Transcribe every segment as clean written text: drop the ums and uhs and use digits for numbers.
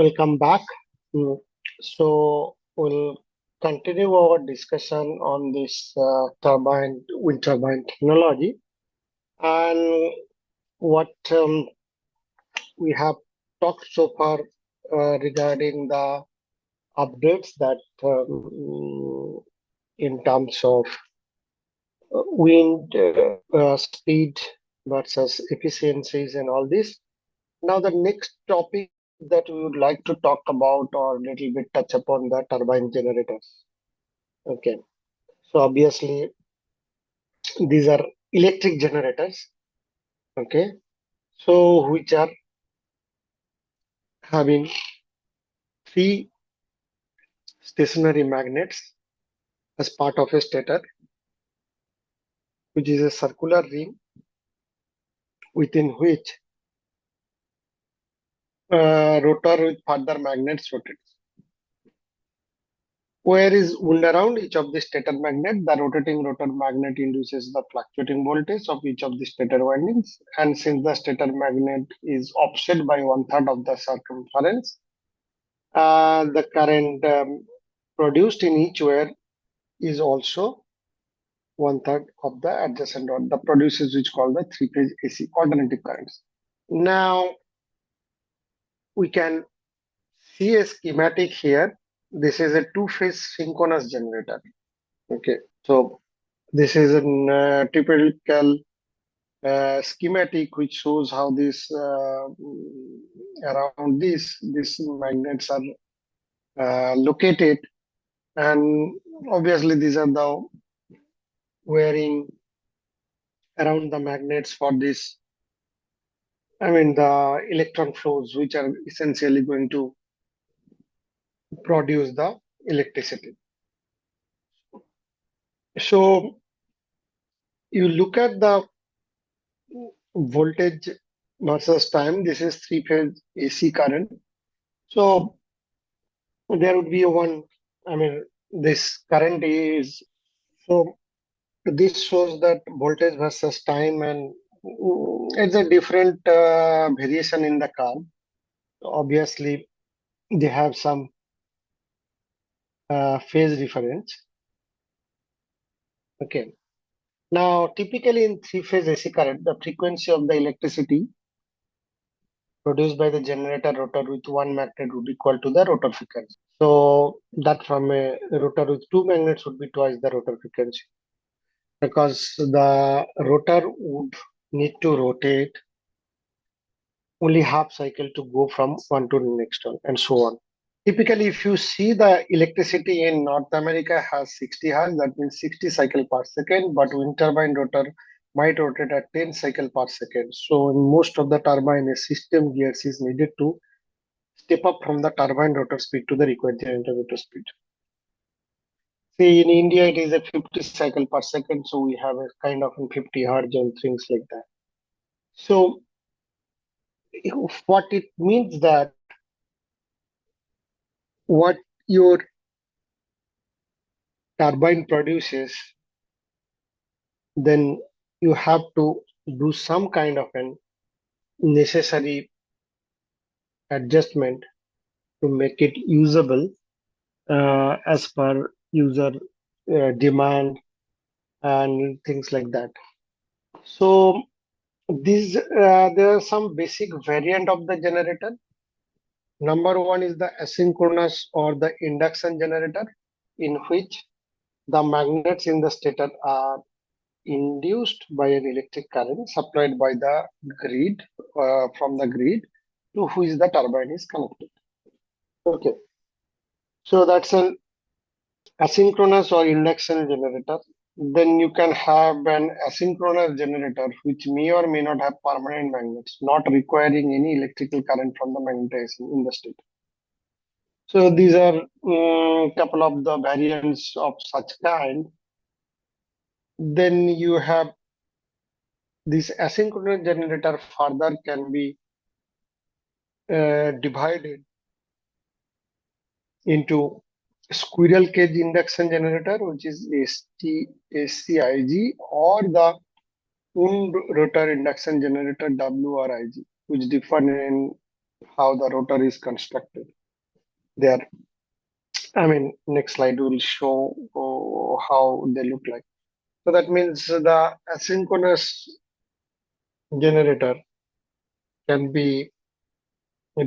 welcome back. So we'll continue our discussion on this wind turbine technology, and what we have talked so far regarding the updates that in terms of wind speed versus efficiencies and all this. Now, the next topic that we would like to talk about or little bit touch upon the turbine generators. Okay, so obviously these are electric generators. Okay, so which are having three stationary magnets as part of a stator, which is a circular ring within which rotor with further magnets rotates. Where is wound around each of the stator magnet? The rotating rotor magnet induces the fluctuating voltage of each of the stator windings. And since the stator magnet is offset by 1/3 of the circumference, the current produced in each wire is also 1/3 of the adjacent one. The produces which called the three-phase AC alternative currents. Now we can see a schematic here. This is a two-phase synchronous generator. Okay, so this is a typical schematic which shows how this around these magnets are located, and obviously these are the wearing around the magnets for this. I mean the electron flows which are essentially going to produce the electricity. So you look at the voltage versus time. This is three-phase AC current. So there would be this current is, so this shows that voltage versus time, and it's a different variation in the curve. Obviously, they have some phase difference. Okay. Now, typically in three-phase AC current, the frequency of the electricity produced by the generator rotor with one magnet would equal to the rotor frequency. So that from a rotor with two magnets would be twice the rotor frequency, because the rotor would need to rotate only half cycle to go from one to the next one, and so on. Typically, if you see the electricity in North America has 60 Hz, that means 60 cycle per second, but wind turbine rotor might rotate at 10 cycle per second. So in most of the turbine, a system gears is needed to step up from the turbine rotor speed to the required generator rotor speed. See, in India, it is a 50 cycle per second, so we have a kind of 50 Hz and things like that. So what it means that what your turbine produces, then you have to do some kind of an necessary adjustment to make it usable as per user demand and things like that. So there are some basic variant of the generator. Number one is the asynchronous or the induction generator, in which the magnets in the stator are induced by an electric current supplied by the grid from the grid to which the turbine is connected. Okay, so that's an asynchronous or induction generator. Then you can have an asynchronous generator which may or may not have permanent magnets, not requiring any electrical current from the magnetization in the stator. So these are a couple of the variants of such kind. Then you have this asynchronous generator further can be divided into squirrel cage induction generator, which is SCIG, or the wound rotor induction generator WRIG, which differ in how the rotor is constructed. they are, I mean, next slide will show how they look like. So that means the asynchronous generator can be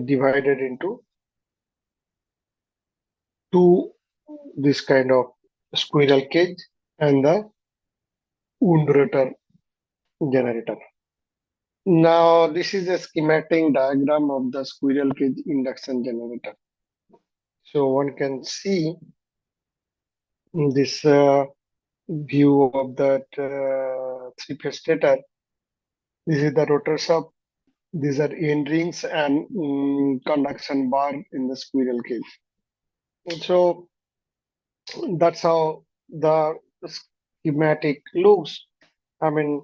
divided into two, this kind of squirrel cage and the wound rotor generator. Now, this is a schematic diagram of the squirrel cage induction generator. So one can see this view of that three-phase stator. This is the rotor shaft. These are end rings and conduction bar in the squirrel cage. So that's how the schematic looks. I mean,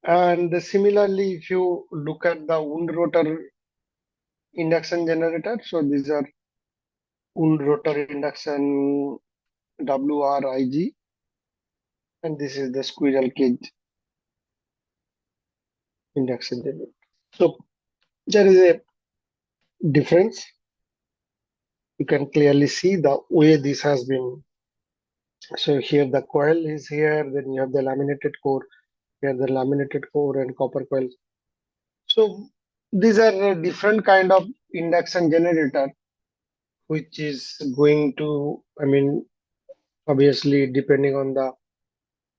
and similarly, if you look at the wound rotor induction generator, so these are wound rotor induction WRIG, and this is the squirrel cage induction generator. So there is a difference. You can clearly see the way this has been. So here the coil is here, then you have the laminated core, here the laminated core and copper coils. So these are a different kind of induction generator, which is going to, I mean, obviously depending on the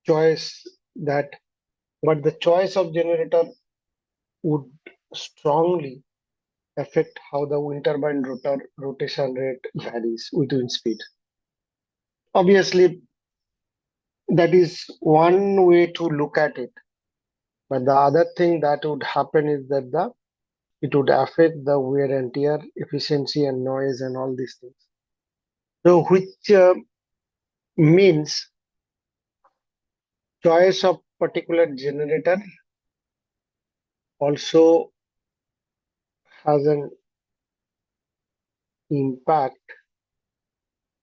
choice that, but the choice of generator would strongly affect how the wind turbine rotor rotation rate varies with wind speed. Obviously, that is one way to look at it. But the other thing that would happen is that it would affect the wear and tear, efficiency and noise and all these things. So which means choice of particular generator also has an impact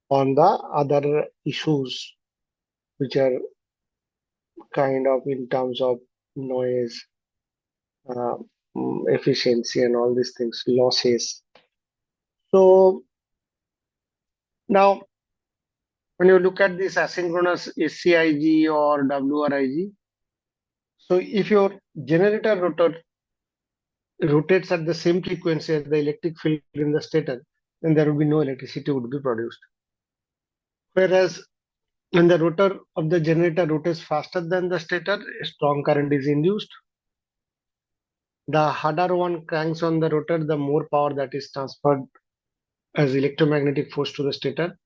on the other issues which are kind of in terms of noise, uh, efficiency and all these things, losses. So now when you look at this asynchronous SCIG or WRIG, so if your generator rotor rotates at the same frequency as the electric field in the stator, then there will be no electricity would be produced. Whereas when the rotor of the generator rotates faster than the stator, a strong current is induced. The harder one cranks on the rotor, the more power that is transferred as electromagnetic force to the stator,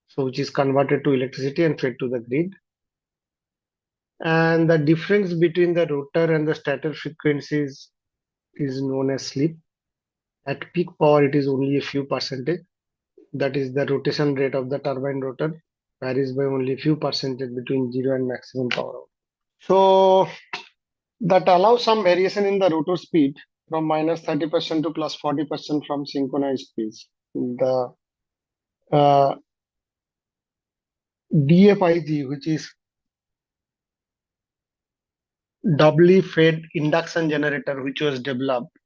so which is converted to electricity and fed to the grid. And the difference between the rotor and the stator frequencies is known as slip. At peak power, it is only a few percentage. That is the rotation rate of the turbine rotor varies by only a few percentage between zero and maximum power out. So that allows some variation in the rotor speed from minus 30% to plus 40% from synchronized speeds. The uh, DFIG, which is doubly fed induction generator, which was developed.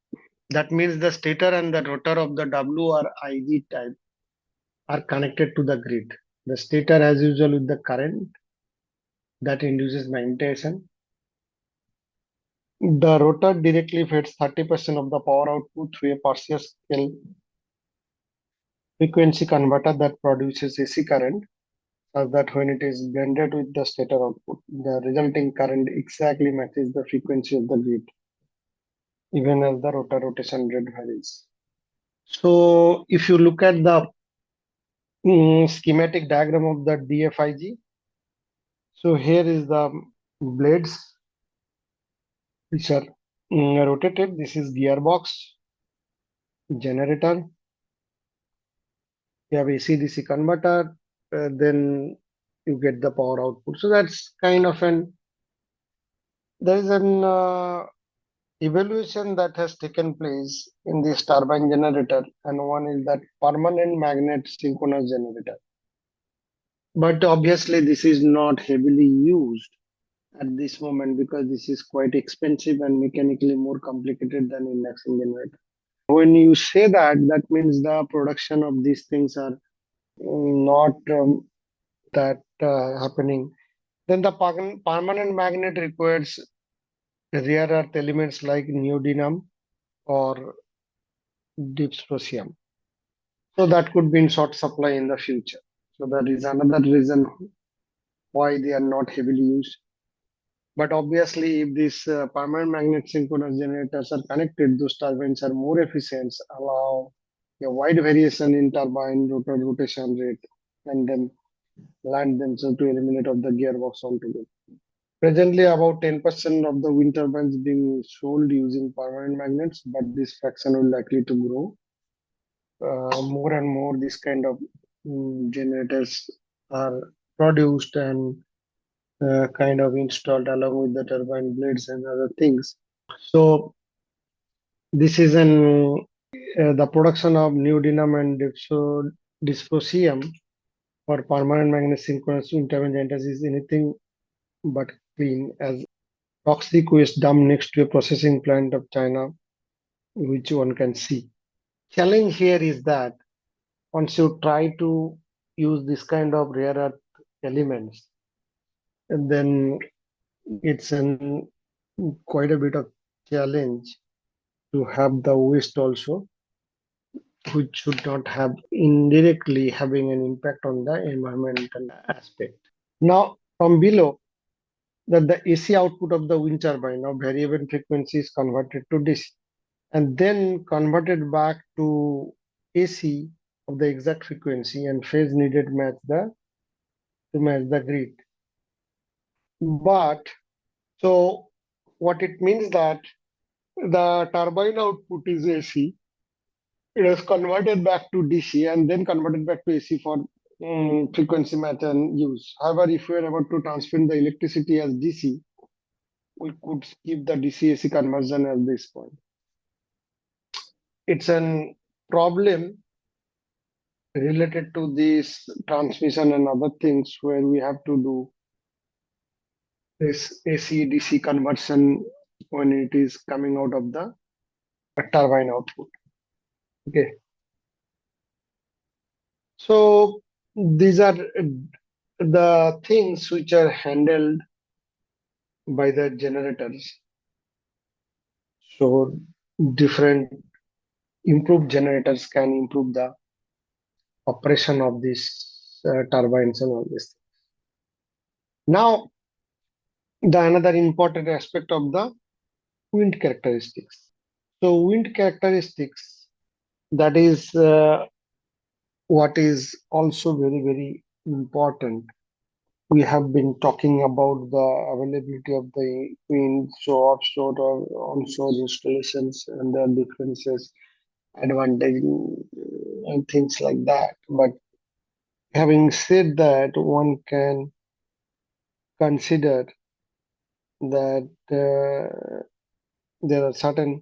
That means the stator and the rotor of the WRIG type are connected to the grid. The stator, as usual, with the current that induces magnetism. The rotor directly feeds 30% of the power output through a partial scale frequency converter that produces AC current, such that when it is blended with the stator output, the resulting current exactly matches the frequency of the grid, even as the rotor rotation rate varies. So if you look at the schematic diagram of the DFIG, so here is the blades which are rotated. This is gearbox, generator. You have AC/DC converter, then you get the power output. So that's kind of there is an evaluation that has taken place in this turbine generator, and one is that permanent magnet synchronous generator. But obviously, this is not heavily used at this moment because this is quite expensive and mechanically more complicated than induction generator. When you say that, that means the production of these things are not that happening. Then the permanent magnet requires rare earth elements like neodymium or dysprosium. So that could be in short supply in the future. So that is another reason why they are not heavily used. But obviously, if these permanent magnet synchronous generators are connected, those turbines are more efficient, allow a wide variation in turbine rotor rotation rate, and then land themselves to eliminate of the gearbox altogether. Presently, about 10% of the wind turbines being sold using permanent magnets, but this fraction will likely to grow. More and more, this kind of generators are produced and kind of installed along with the turbine blades and other things. So this is the production of neodymium and dysprosium for permanent magnet synchronous wind turbine generators is anything but clean, as toxic waste dumped next to a processing plant of China, which one can see. Challenge here is that once you try to use this kind of rare earth elements, and then it's quite a bit of challenge to have the waste also, which should not have indirectly having an impact on the environmental aspect. Now, from below, that the AC output of the wind turbine of variable frequency is converted to DC and then converted back to AC of the exact frequency and phase needed to match the grid. But so what it means that the turbine output is AC, it is converted back to DC and then converted back to AC for frequency match and use. However, if we are about to transmit the electricity as DC, we could skip the DC AC conversion at this point. It's a problem related to this transmission and other things where we have to do this AC DC conversion when it is coming out of the turbine output. Okay, so these are the things which are handled by the generators. So different improved generators can improve the operation of these turbines and all this. Now, the another important aspect of the wind characteristics. So wind characteristics, that is what is also very important. We have been talking about the availability of the wind, so offshore or onshore installations and their differences, advantage and things like that. But having said that, one can consider that there are certain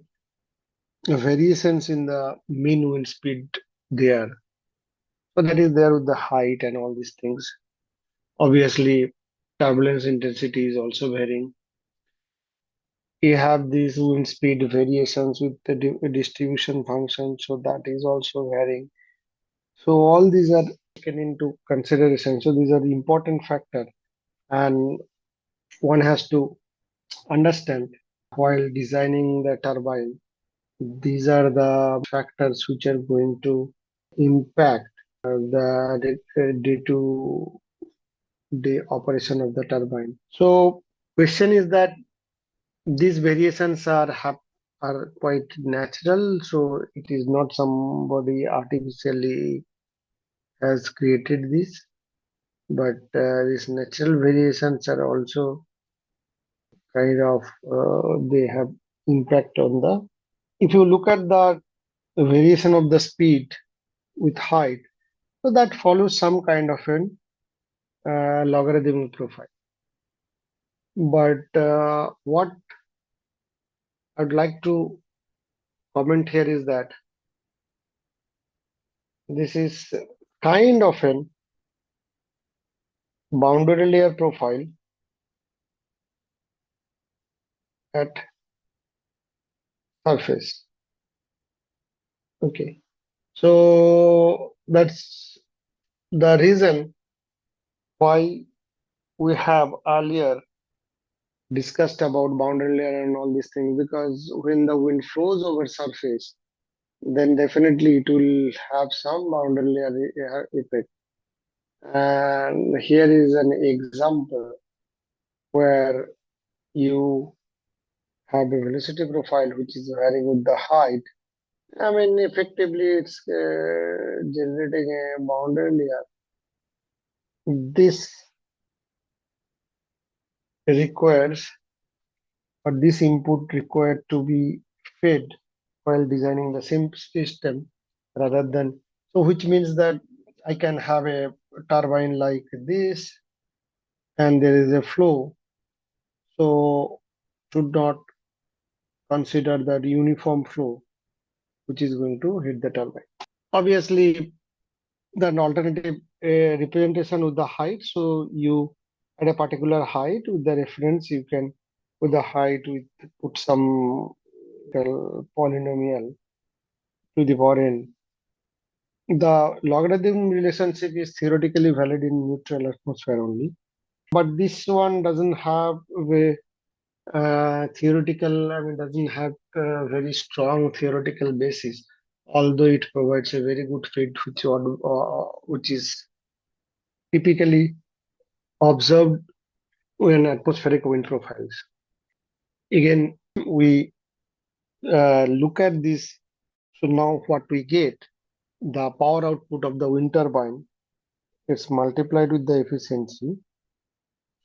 variations in the mean wind speed there. So that is there with the height and all these things. Obviously, turbulence intensity is also varying. You have these wind speed variations with the distribution function, so that is also varying. So all these are taken into consideration. So these are the important factor, and one has to understand while designing the turbine. These are the factors which are going to impact the day-to-day operation of the turbine. So question is that these variations are quite natural, so it is not somebody artificially has created this, but these natural variations are also kind of they have impact on the. If you look at the variation of the speed with height, so that follows some kind of an logarithmic profile. But what I'd like to comment here is that this is kind of an boundary layer profile at surface. Okay. So that's the reason why we have earlier discussed about boundary layer and all these things, because when the wind flows over surface, then definitely it will have some boundary layer effect. And here is an example where you have a velocity profile which is varying with the height. I mean, effectively, it's generating a boundary layer. This requires, or this input required to be fed while designing the same system rather than, so which means that I can have a turbine like this and there is a flow. So should not consider that uniform flow which is going to hit the turbine. Obviously, the alternative representation with the height. So you at a particular height with the reference, you can with the height with put some polynomial to the power n. The logarithm relationship is theoretically valid in neutral atmosphere only, but this one doesn't have a theoretical, I mean, doesn't have a very strong theoretical basis, although it provides a very good fit, which is typically observed in atmospheric wind profiles. Again, we look at this. So now what we get, the power output of the wind turbine is multiplied with the efficiency,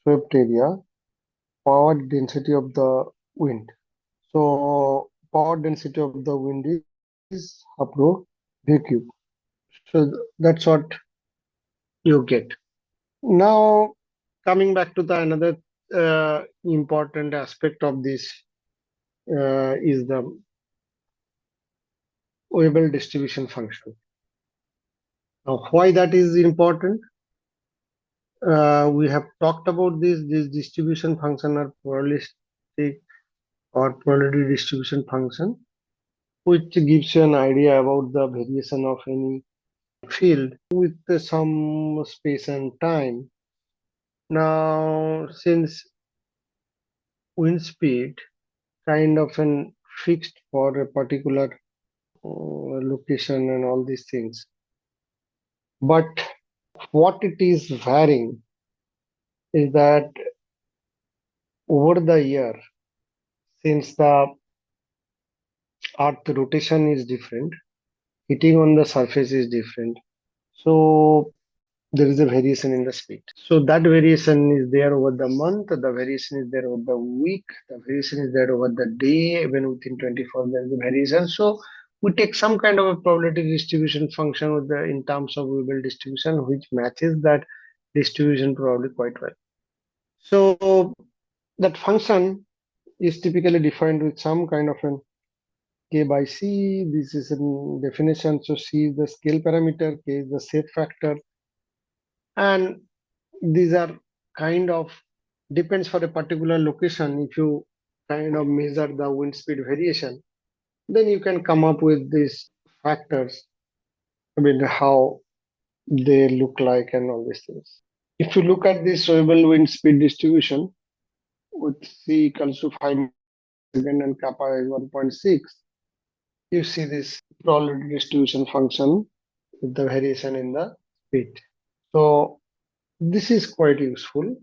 swept area, power density of the wind. So power density of the wind is half rho v cube. So that's what you get. Now coming back to the another important aspect of this is the Weibull distribution function. Now why that is important? We have talked about this. This distribution function are probabilistic or probability distribution function, which gives you an idea about the variation of any field with some space and time. Now, since wind speed kind of an fixed for a particular location and all these things, but what it is varying is that over the year, since the Earth rotation is different, hitting on the surface is different. So there is a variation in the speed. So that variation is there over the month, the variation is there over the week, the variation is there over the day, even within 24 there is a variation. So we take some kind of a probability distribution function with the in terms of Weibull distribution, which matches that distribution probably quite well. So that function is typically defined with some kind of an K by C. This is a definition. So C is the scale parameter, K is the shape factor, and these are kind of depends for a particular location. If you kind of measure the wind speed variation, then you can come up with these factors. I mean, how they look like and all these things. If you look at this Weibull wind speed distribution with C equals to 5 second and kappa is 1.6, you see this probability distribution function with the variation in the speed. So this is quite useful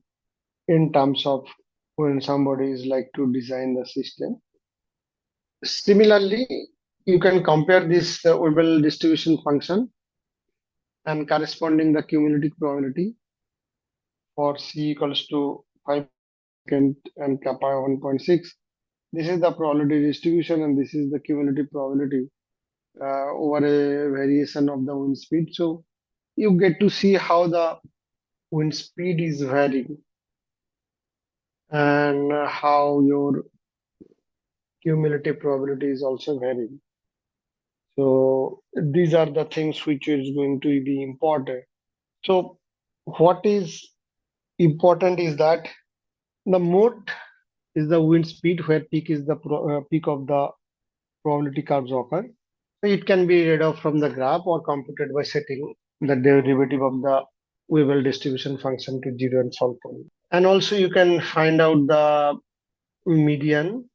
in terms of when somebody is like to design the system. Similarly, you can compare this Weibull distribution function and corresponding the cumulative probability for C equals to 5 and kappa 1.6. This is the probability distribution and this is the cumulative probability over a variation of the wind speed. So you get to see how the wind speed is varying and how your cumulative probability is also varying. So these are the things which is going to be important. So what is important is that the mode is the wind speed where peak is the peak of the probability curves occur. So it can be read off from the graph or computed by setting the derivative of the Weibull distribution function to zero and solve for it. And also you can find out the median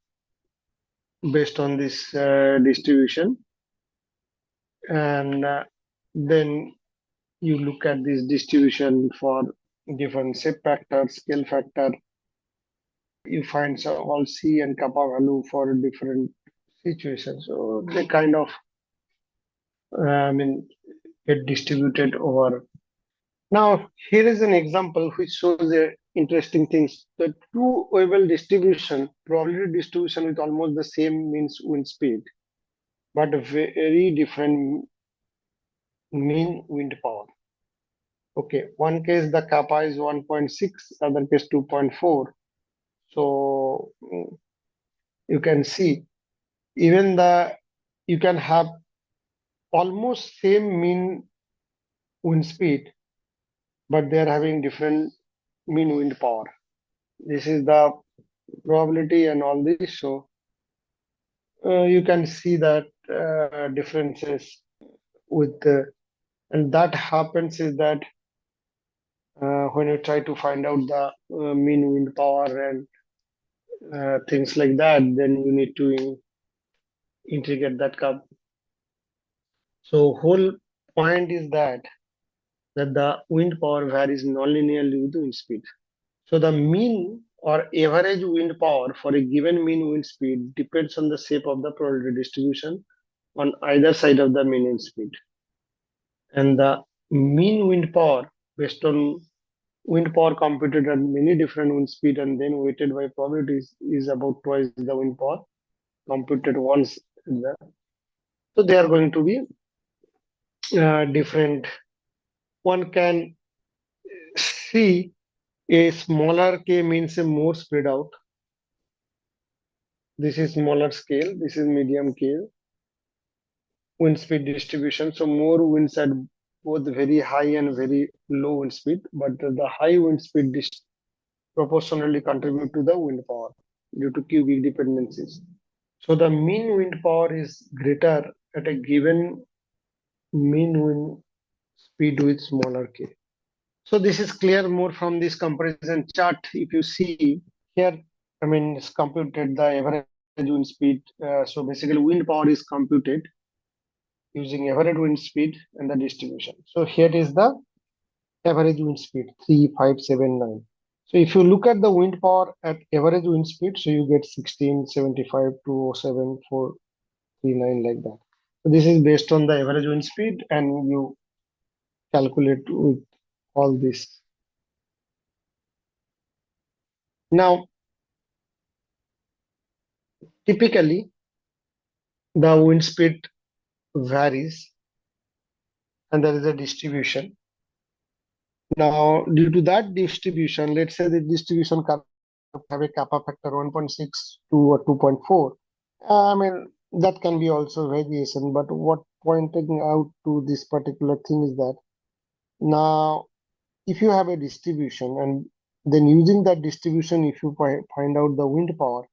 based on this distribution, and then you look at this distribution for different shape factor, scale factor. You find all C and kappa value for different situations. So they kind of, get distributed over. Now, here is an example which shows the interesting things. The two Weibull distribution, probability distribution with almost the same means wind speed, but a very different mean wind power. Okay, one case the kappa is 1.6, other case 2.4. So you can see even you can have almost same mean wind speed, but they are having different mean wind power. This is the probability and all this. So you can see that differences with and that happens is that when you try to find out the mean wind power and things like that, then you need to integrate that curve. So whole point is that the wind power varies nonlinearly with the wind speed. So the mean or average wind power for a given mean wind speed depends on the shape of the probability distribution on either side of the mean wind speed. And the mean wind power based on wind power computed at many different wind speed and then weighted by probabilities is about twice the wind power computed once. So they are going to be different. One can see a smaller k means a more spread out. This is smaller scale. This is medium K wind speed distribution. So more winds at both very high and very low wind speed, but the high wind speed proportionally contribute to the wind power due to cubic dependencies. So the mean wind power is greater at a given mean wind speed with smaller k. So this is clear more from this comparison chart. If you see here, it's computed the average wind speed. So basically wind power is computed using average wind speed and the distribution. So here is the average wind speed 3579. So if you look at the wind power at average wind speed, so you get 1675 207 439 like that. So this is based on the average wind speed and you calculate with all this. Now, typically the wind speed varies and there is a distribution. Now, due to that distribution, let's say the distribution have a kappa factor 1.6 to or 2.4. That can be also variation, but what pointing out to this particular thing is that now, if you have a distribution and then using that distribution, if you find out the wind power,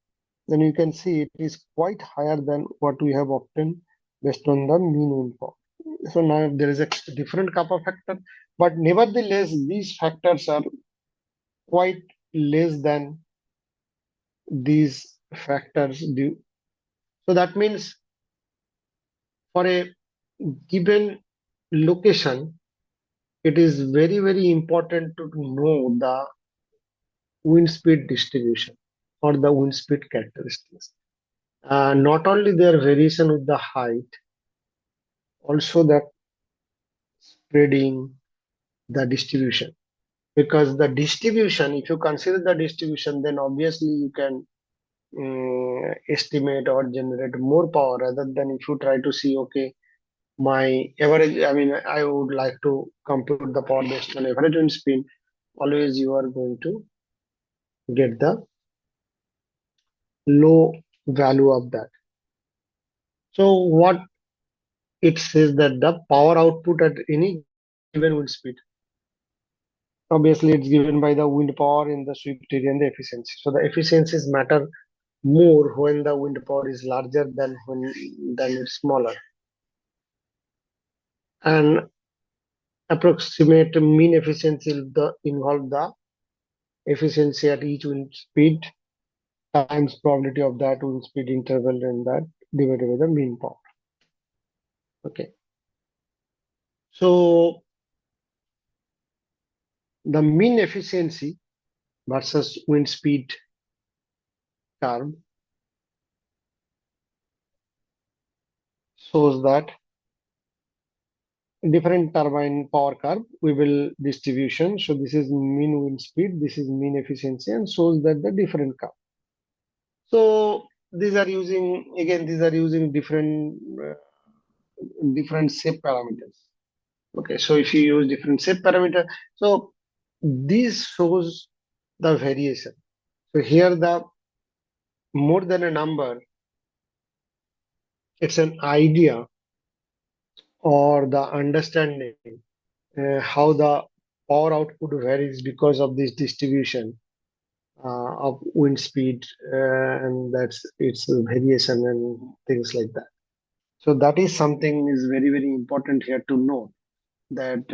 then you can see it is quite higher than what we have obtained based on the mean wind power. So now there is a different kappa factor, but nevertheless, these factors are quite less than these factors do. So that means for a given location, it is very, very important to know the wind speed distribution or the wind speed characteristics. Not only their variation with the height, also the spreading, the distribution. Because the distribution, if you consider the distribution, then obviously you can estimate or generate more power rather than if you try to see, okay, my average, I would like to compute the power based on average wind speed. Always you are going to get the low value of that. So what it says that the power output at any given wind speed, obviously it's given by the wind power in the sweep area and the efficiency. So the efficiencies matter more when the wind power is larger than when it's smaller. and approximate mean efficiency will involve the efficiency at each wind speed times probability of that wind speed interval and that divided by the mean power. Okay. So the mean efficiency versus wind speed curve shows that different turbine power curve we will distribution. So this is mean wind speed, this is mean efficiency, and shows that the different curve. So these are using different shape parameters. Okay, so if you use different shape parameter, so this shows the variation. So here the more than a number, it's an idea or the understanding how the power output varies because of this distribution of wind speed and that's its variation and things like that. So that is something is very important here to know that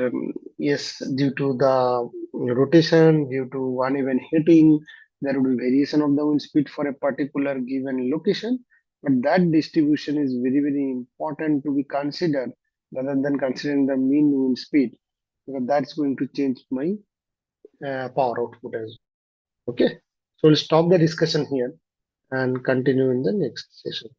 yes, due to the rotation, due to uneven heating, there will be variation of the wind speed for a particular given location. But that distribution is very important to be considered rather than considering the mean wind speed because that's going to change my power output as well. Okay, so we'll stop the discussion here and continue in the next session.